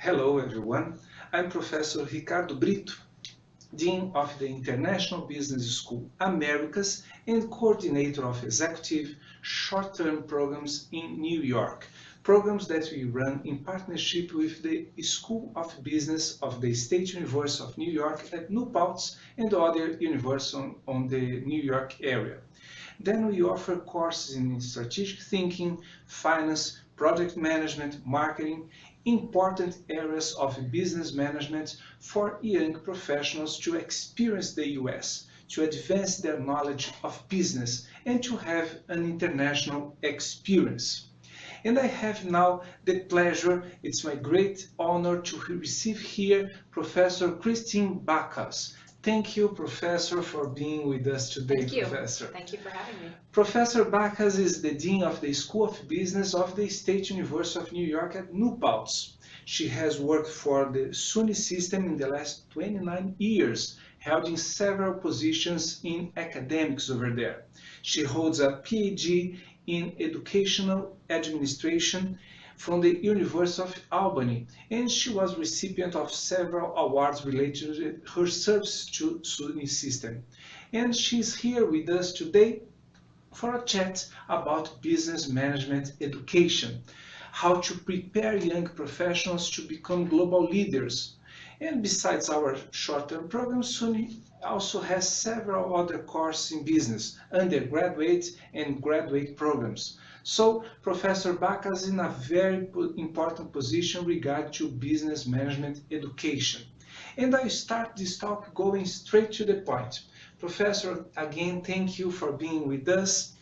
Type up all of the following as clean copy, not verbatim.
Hello everyone, I'm Professor Ricardo Britto, Dean of the International Business School Americas and Coordinator of Executive Short-Term Programs in New York, programs that we run in partnership with the School of Business of the State University of New York at Paltz and other universities on the New York area. Then we offer courses in strategic thinking, finance, project management, marketing, important areas of business management for young professionals to experience the US, to advance their knowledge of business, and to have an international experience. And I have now the pleasure, it's my great honor to receive here Professor Kristin Backhaus. Thank you, Professor, for being with us today, Thank you. Professor. Thank you for having me. Professor Backhaus is the Dean of the School of Business of the State University of New York at Paltz. She has worked for the SUNY system in the last 29 years, holding several positions in academics over there. She holds a PhD in Educational Administration from the University of Albany, and she was recipient of several awards related to her service to SUNY system. And she's here with us today for a chat about business management education, how to prepare young professionals to become global leaders. And besides our short-term program, SUNY also has several other courses in business, undergraduate and graduate programs. So Professor Backhaus is in a very important position regarding to business management education. And I start this talk going straight to the point. Professor, again, thank you for being with us.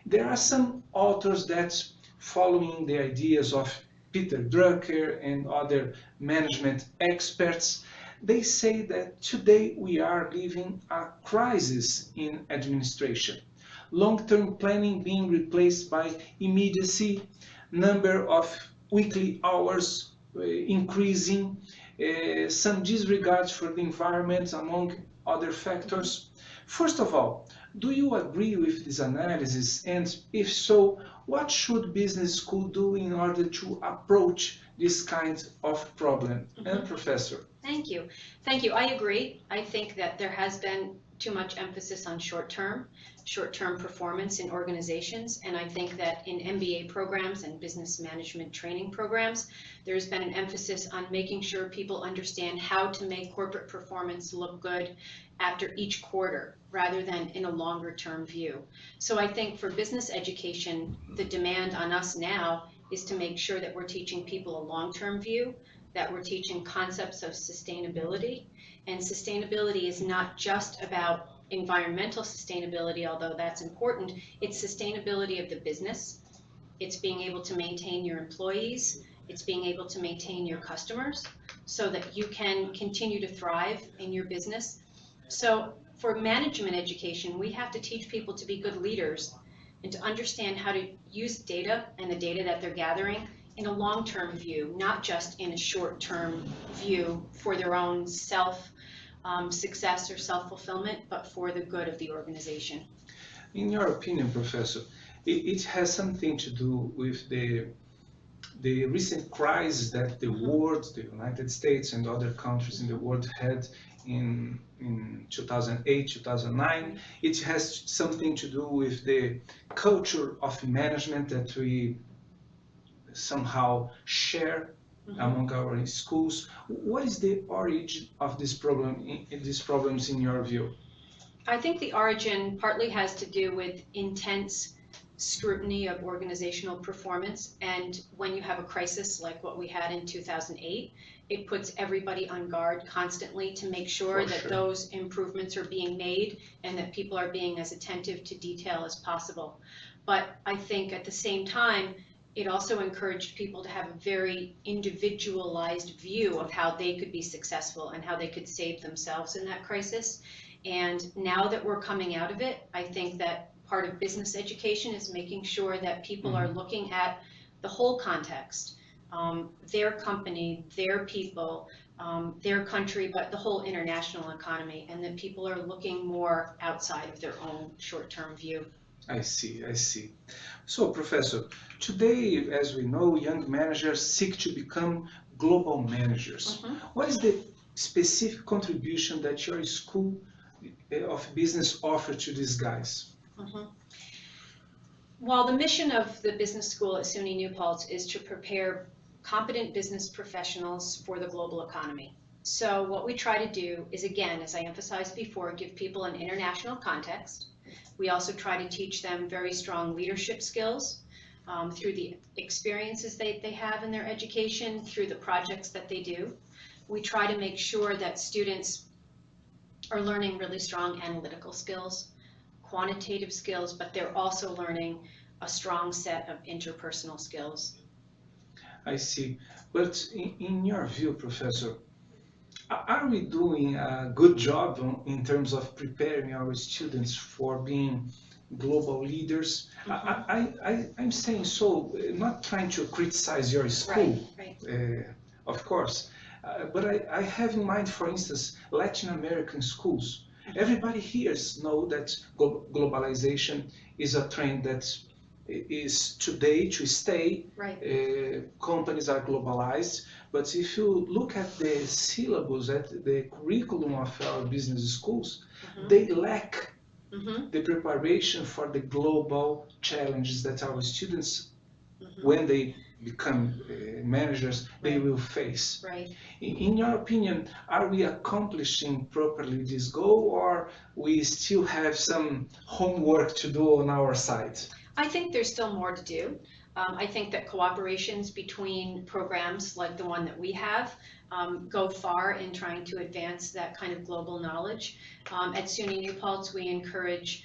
There are some authors that, following the ideas of Peter Drucker and other management experts, they say that today we are living a crisis in administration. Long-term planning being replaced by immediacy, number of weekly hours increasing, some disregard for the environment, among other factors. First of all, do you agree with this analysis? And if so, what should business school do in order to approach this kind of problem? And Professor? Thank you. Thank you. I agree. I think that there has been too much emphasis on short-term performance in organizations. And I think that in MBA programs and business management training programs, there's been an emphasis on making sure people understand how to make corporate performance look good after each quarter, rather than in a longer term view. So I think for business education, the demand on us now is to make sure that we're teaching people a long-term view, that we're teaching concepts of sustainability. And sustainability is not just about environmental sustainability, although that's important. It's sustainability of the business. It's being able to maintain your employees. It's being able to maintain your customers so that you can continue to thrive in your business. So for management education, we have to teach people to be good leaders and to understand how to use data and the data that they're gathering in a long-term view, not just in a short-term view for their own success or self-fulfillment, but for the good of the organization. In your opinion, Professor, it has something to do with the recent crisis that the world, the United States and other countries in the world had in 2008, 2009. It has something to do with the culture of management that we somehow share among our schools. What is the origin of this problem, these problems in your view? I think the origin partly has to do with intense scrutiny of organizational performance, and when you have a crisis like what we had in 2008, it puts everybody on guard constantly to make sure that those improvements are being made and that people are being as attentive to detail as possible. But I think at the same time, it also encouraged people to have a very individualized view of how they could be successful and how they could save themselves in that crisis. And now that we're coming out of it, I think that part of business education is making sure that people are looking at the whole context, their company, their people, their country, but the whole international economy, and that people are looking more outside of their own short-term view. I see, I see. So, Professor, today, as we know, young managers seek to become global managers. What is the specific contribution that your school of business offer to these guys? Mhm. Well, the mission of the business school at SUNY New Paltz is to prepare competent business professionals for the global economy. So what we try to do is, again, as I emphasized before, give people an international context. We also try to teach them very strong leadership skills through the experiences they have in their education, through the projects that they do. We try to make sure that students are learning really strong analytical skills, quantitative skills, but they're also learning a strong set of interpersonal skills. I see. But in your view, Professor, are we doing a good job in terms of preparing our students for being global leaders? I'm saying so, not trying to criticize your school, Right. of course, but I have in mind, for instance, Latin American schools. Everybody here knows that globalization is a trend that is today to stay. Right. Companies are globalized, but if you look at the syllabus, at the curriculum of our business schools, they lack the preparation for the global challenges that our students, when they become managers, they will face. Right. In your opinion, are we accomplishing properly this goal, or we still have some homework to do on our side? I think there's still more to do. I think that cooperations between programs like the one that we have go far in trying to advance that kind of global knowledge. At SUNY New Paltz, we encourage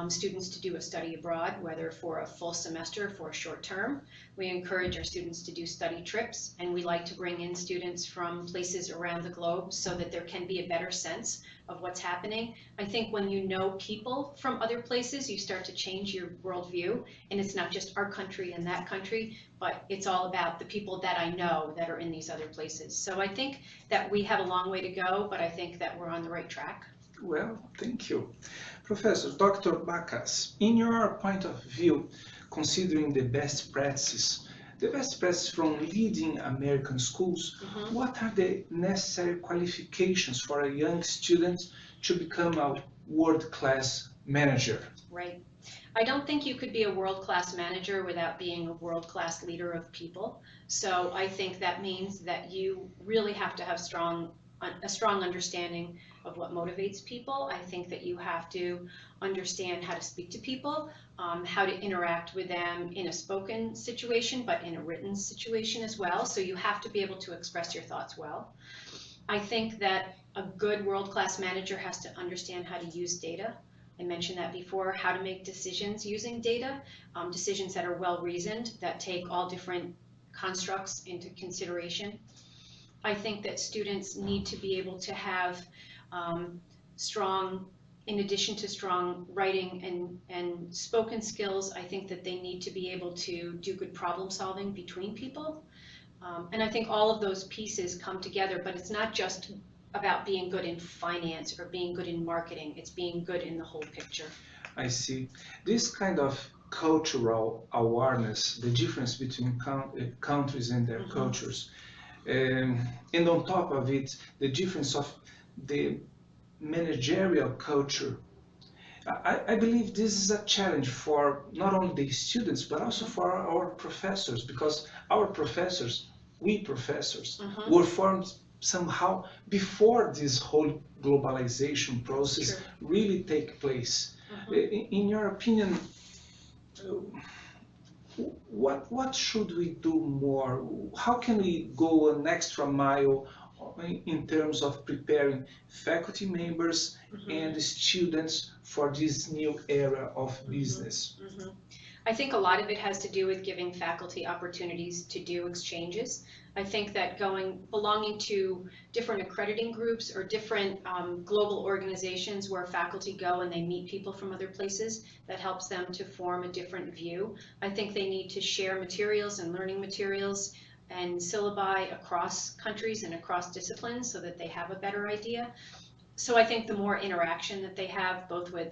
students to do a study abroad, whether for a full semester or for a short term. We encourage our students to do study trips, and we like to bring in students from places around the globe so that there can be a better sense of what's happening. I think when you know people from other places, you start to change your worldview, and it's not just our country and that country, but it's all about the people that I know that are in these other places. So I think that we have a long way to go, but I think that we're on the right track. Well, thank you. Professor Dr. Backhaus, in your point of view, considering the best practices from leading American schools, what are the necessary qualifications for a young student to become a world-class manager? Right. I don't think you could be a world-class manager without being a world-class leader of people. So I think that means that you really have to have a strong understanding of what motivates people. I think that you have to understand how to speak to people, how to interact with them in a spoken situation, but in a written situation as well. So you have to be able to express your thoughts well. I think that a good world-class manager has to understand how to use data. I mentioned that before, how to make decisions using data, decisions that are well-reasoned, that take all different constructs into consideration. I think that students need to be able to have strong, in addition to strong writing and spoken skills, I think that they need to be able to do good problem solving between people. And I think all of those pieces come together, but it's not just about being good in finance or being good in marketing. It's being good in the whole picture. I see. This kind of cultural awareness, the difference between countries and their cultures, and on top of it, the difference of the managerial culture. I believe this is a challenge for not only the students, but also for our professors, because our professors, we professors, were formed somehow before this whole globalization process really take place. In your opinion, what should we do more? How can we go an extra mile in terms of preparing faculty members and students for this new era of business? I think a lot of it has to do with giving faculty opportunities to do exchanges. I think that belonging to different accrediting groups or different global organizations where faculty go and they meet people from other places, that helps them to form a different view. I think they need to share materials and learning materials and syllabi across countries and across disciplines so that they have a better idea. So I think the more interaction that they have, both with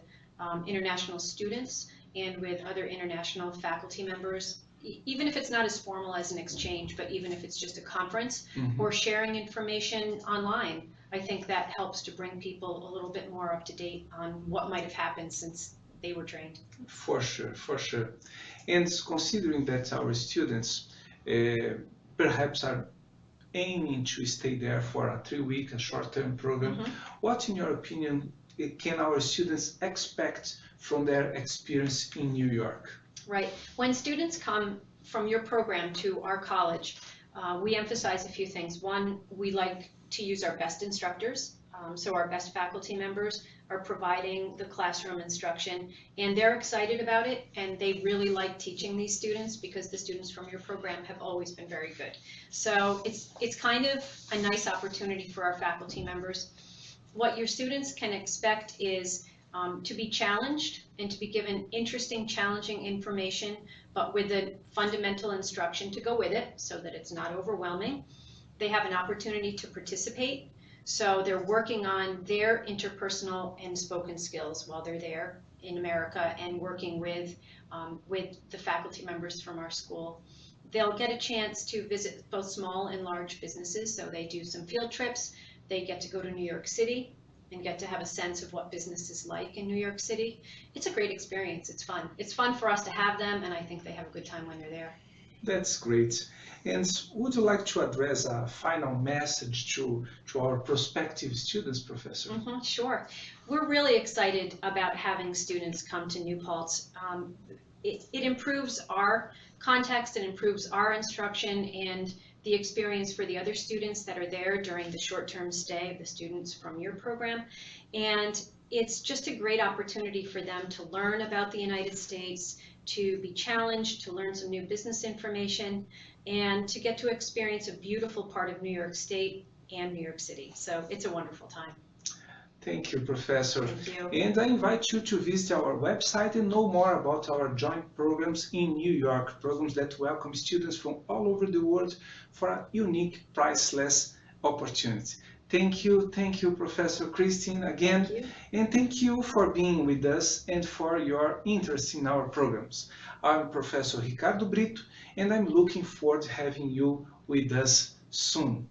international students and with other international faculty members, even if it's not as formal as an exchange, but even if it's just a conference or sharing information online, I think that helps to bring people a little bit more up to date on what might have happened since they were trained. For sure, for sure. And considering that our students perhaps are aiming to stay there for a 3-week, a short-term program, what, in your opinion, can our students expect from their experience in New York? Right. When students come from your program to our college, we emphasize a few things. One, we like to use our best instructors. So our best faculty members are providing the classroom instruction, and they're excited about it, and they really like teaching these students because the students from your program have always been very good. So it's kind of a nice opportunity for our faculty members. What your students can expect is to be challenged and to be given interesting, challenging information, but with a fundamental instruction to go with it so that it's not overwhelming. They have an opportunity to participate. So they're working on their interpersonal and spoken skills while they're there in America and working with the faculty members from our school. They'll get a chance to visit both small and large businesses. So they do some field trips. They get to go to New York City and get to have a sense of what business is like in New York City. It's a great experience. It's fun. It's fun for us to have them, and I think they have a good time when they're there. That's great. And would you like to address a final message to our prospective students, Professor? Sure. We're really excited about having students come to New Paltz. It improves our context, it improves our instruction and the experience for the other students that are there during the short-term stay of the students from your program. And it's just a great opportunity for them to learn about the United States, to be challenged, to learn some new business information, and to get to experience a beautiful part of New York State and New York City. So it's a wonderful time. Thank you, Professor. Thank you. And I invite you to visit our website and know more about our joint programs in New York, programs that welcome students from all over the world for a unique, priceless opportunity. Thank you, Professor Kristin, again. Thank you. And thank you for being with us and for your interest in our programs. I'm Professor Ricardo Britto, and I'm looking forward to having you with us soon.